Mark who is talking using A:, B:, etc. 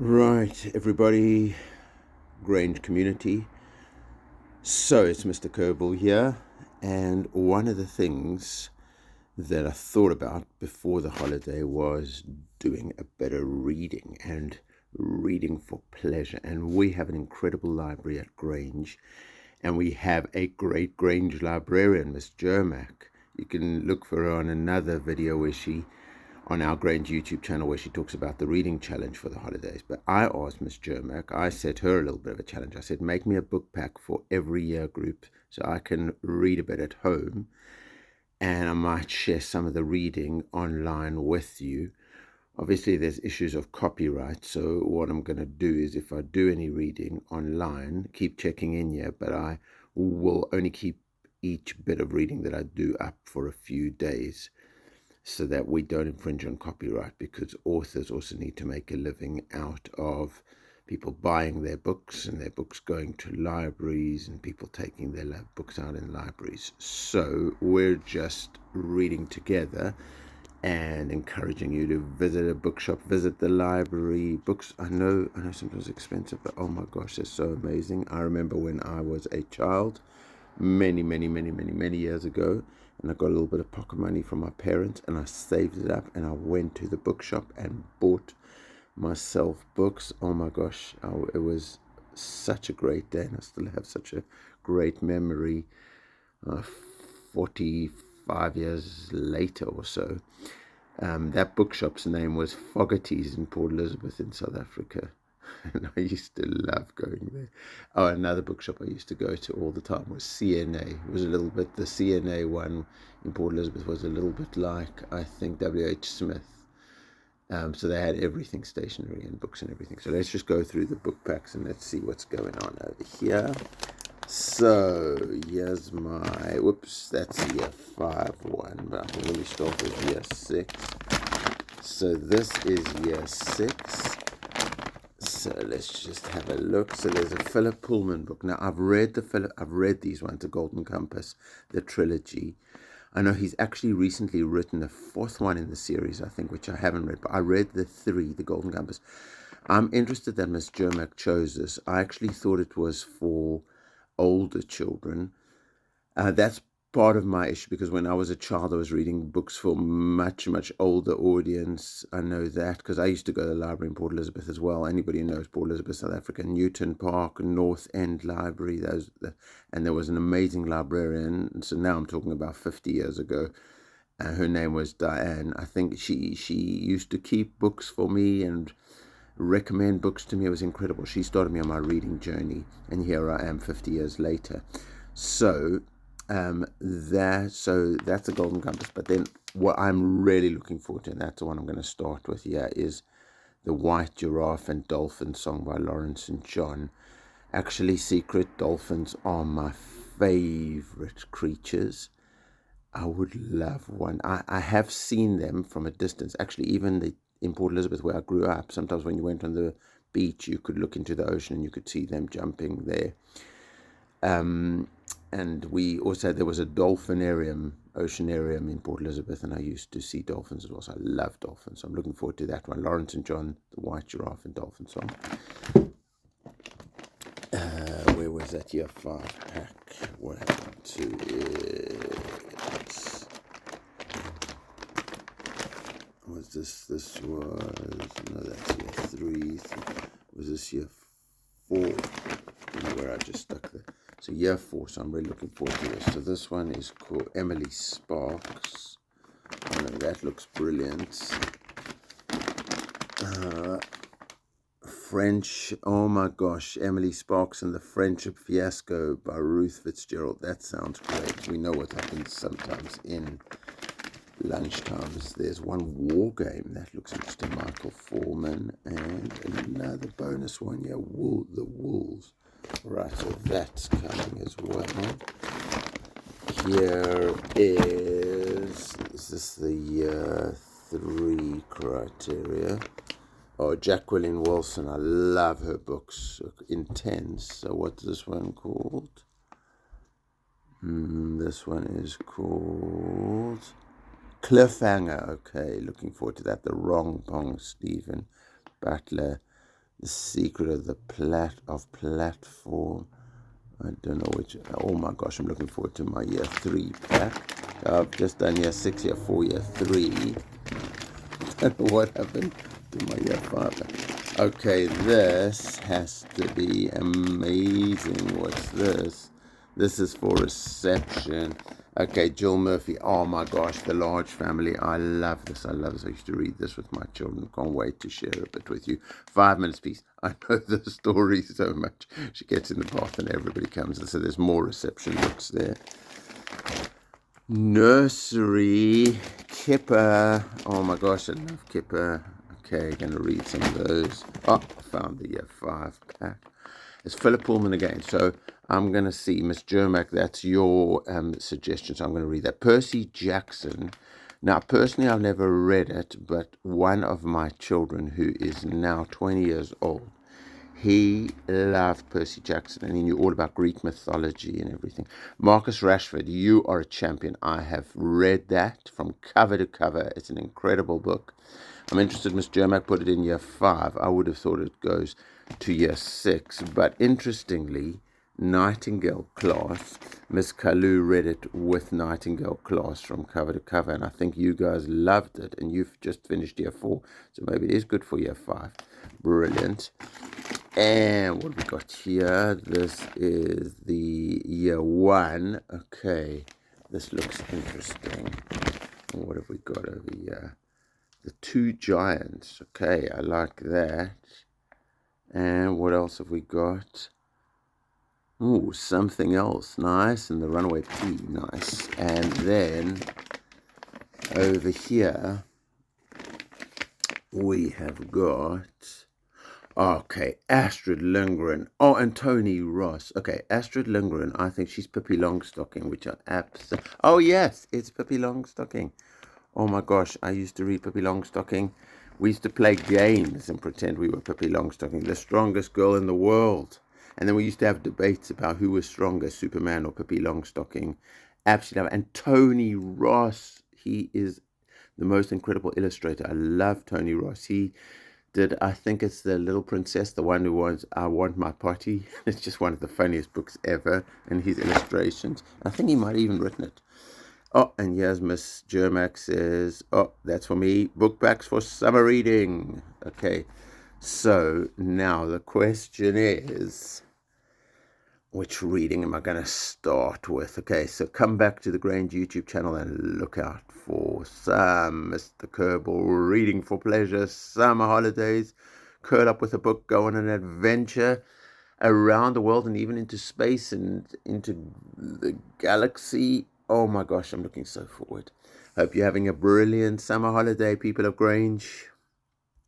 A: Right, everybody, Grange Community. So it's Mr. Kerbel here, and one of the things that I thought about before the holiday was doing a better reading and reading for pleasure. And we have an incredible library at Grange, and we have a great Grange librarian, Miss Jermak. You can look for her on another video on our Grange YouTube channel where she talks about the reading challenge for the holidays. But I asked Miss Jermak, I set her a little bit of a challenge. I said, make me a book pack for every year group so I can read a bit at home, and I might share some of the reading online with you. Obviously, there's issues of copyright, so what I'm going to do is if I do any reading online, keep checking in here, but I will only keep each bit of reading that I do up for a few days, so that we don't infringe on copyright, because authors also need to make a living out of people buying their books and their books going to libraries and people taking their books out in libraries. So we're just reading together and encouraging you to visit a bookshop, visit the library. Books, I know sometimes expensive, but oh my gosh, they're so amazing. I remember when I was a child, many years ago, and I got a little bit of pocket money from my parents, and I saved it up, and I went to the bookshop and bought myself books. Oh my gosh, it was such a great day, and I still have such a great memory 45 years later or so. That bookshop's name was Fogarty's in Port Elizabeth in South Africa. And I used to love going there. Oh, another bookshop I used to go to all the time was CNA. It was a little bit, the CNA one in Port Elizabeth was a little bit like, I think, W.H. Smith. So they had everything, stationery and books and everything. So let's just go through the book packs and let's see what's going on over here. So here's my, whoops, that's year 5 one, but I think let me start with year 6. So this is year 6. So let's just have a look. So there's a Philip Pullman book. Now I've read these ones, The Golden Compass, the trilogy. I know he's actually recently written a 4th one in the series, I think, which I haven't read, but I read the 3, The Golden Compass. I'm interested that Miss Jermak chose this. I actually thought it was for older children. That's part of my issue, because when I was a child I was reading books for much older audience. I know that because I used to go to the library in Port Elizabeth as well. Anybody who knows Port Elizabeth, South Africa, Newton Park, North End Library, and there was an amazing librarian. So now I'm talking about 50 years ago. Her name was Diane. I think she used to keep books for me and recommend books to me. It was incredible. She started me on my reading journey, and here I am 50 years later. So that's a Golden Compass. But then what I'm really looking forward to, and that's the one I'm going to start with here, is The White Giraffe and Dolphin Song by Lawrence and John. Actually, secret dolphins are my favorite creatures. I would love one. I have seen them from a distance. Actually, even in Port Elizabeth, where I grew up, sometimes when you went on the beach, you could look into the ocean and you could see them jumping there. And there was a oceanarium in Port Elizabeth, and I used to see dolphins as well. So I love dolphins. So I'm looking forward to that one. Lawrence and John, The White Giraffe and Dolphin Song. Where was that year 5 pack? What happened to it? Was this was, no, that's year 3. Was this year 4? I don't know where I just stuck there. So year 4, so I'm really looking forward to this. So this one is called Emily Sparks. Oh no, that looks brilliant. French, oh my gosh, Emily Sparks and the Friendship Fiasco by Ruth Fitzgerald. That sounds great. We know what happens sometimes in lunchtimes. There's one war game that looks interesting, Michael Foreman, and another bonus one, yeah, the Wolves. Right, so that's coming as well. Here is this the year 3 criteria? Oh, Jacqueline Wilson. I love her books. Intense. So what's this one called? This one is called Cliffhanger. Okay, looking forward to that. The Wrong Pong, Stephen Butler. The Secret of the Platform. I don't know which. Oh my gosh, I'm looking forward to my year 3 pack. I've just done year 6, year 4, year 3. I don't know what happened to my year 5. Okay, this has to be amazing. What's this? This is for reception. Okay, Jill Murphy. Oh my gosh, The Large Family. I love this. I love this. I used to read this with my children. Can't wait to share a bit with you. 5 minutes piece. I know the story so much. She gets in the bath and everybody comes. So there's more reception books there. Nursery, Kipper. Oh my gosh, I love Kipper. Okay, gonna read some of those. Oh, I found the year 5 pack. It's Philip Pullman again. So I'm gonna see Miss Jermak. That's your suggestion. So I'm gonna read that. Percy Jackson. Now, personally, I've never read it, but one of my children, who is now 20 years old, he loved Percy Jackson and he knew all about Greek mythology and everything. Marcus Rashford, you are a champion. I have read that from cover to cover. It's an incredible book. I'm interested, Miss Jermak put it in year 5. I would have thought it goes to year 6. But interestingly, Nightingale class, Miss Kalu read it with Nightingale class from cover to cover. And I think you guys loved it. And you've just finished year 4. So maybe it is good for year 5. Brilliant. And what we got here, this is the year 1. Okay, this looks interesting. What have we got over here? The 2 giants. Okay, I like that. And what else have we got? Oh, something else. Nice. And the runaway pea. Nice. And then over here, we have got... Okay, Astrid Lindgren. Oh, and Tony Ross. Okay, Astrid Lindgren. I think she's Pippi Longstocking, which are Oh, yes, it's Pippi Longstocking. Oh, my gosh, I used to read Pippi Longstocking. We used to play games and pretend we were Pippi Longstocking, the strongest girl in the world. And then we used to have debates about who was stronger, Superman or Pippi Longstocking. Absolutely. And Tony Ross, he is the most incredible illustrator. I love Tony Ross. He did, I think it's The Little Princess, the one who was I Want My Potty. It's just one of the funniest books ever, and his illustrations. I think he might have even written it. Oh, and here's Miss Jermak says, oh, that's for me. Book packs for summer reading. Okay, so now the question is, which reading am I going to start with? Okay, so come back to the Grange YouTube channel and look out for some Mr. Kerbel reading for pleasure, summer holidays, curl up with a book, go on an adventure around the world and even into space and into the galaxy. Oh my gosh, I'm looking so forward. Hope you're having a brilliant summer holiday, people of Grange.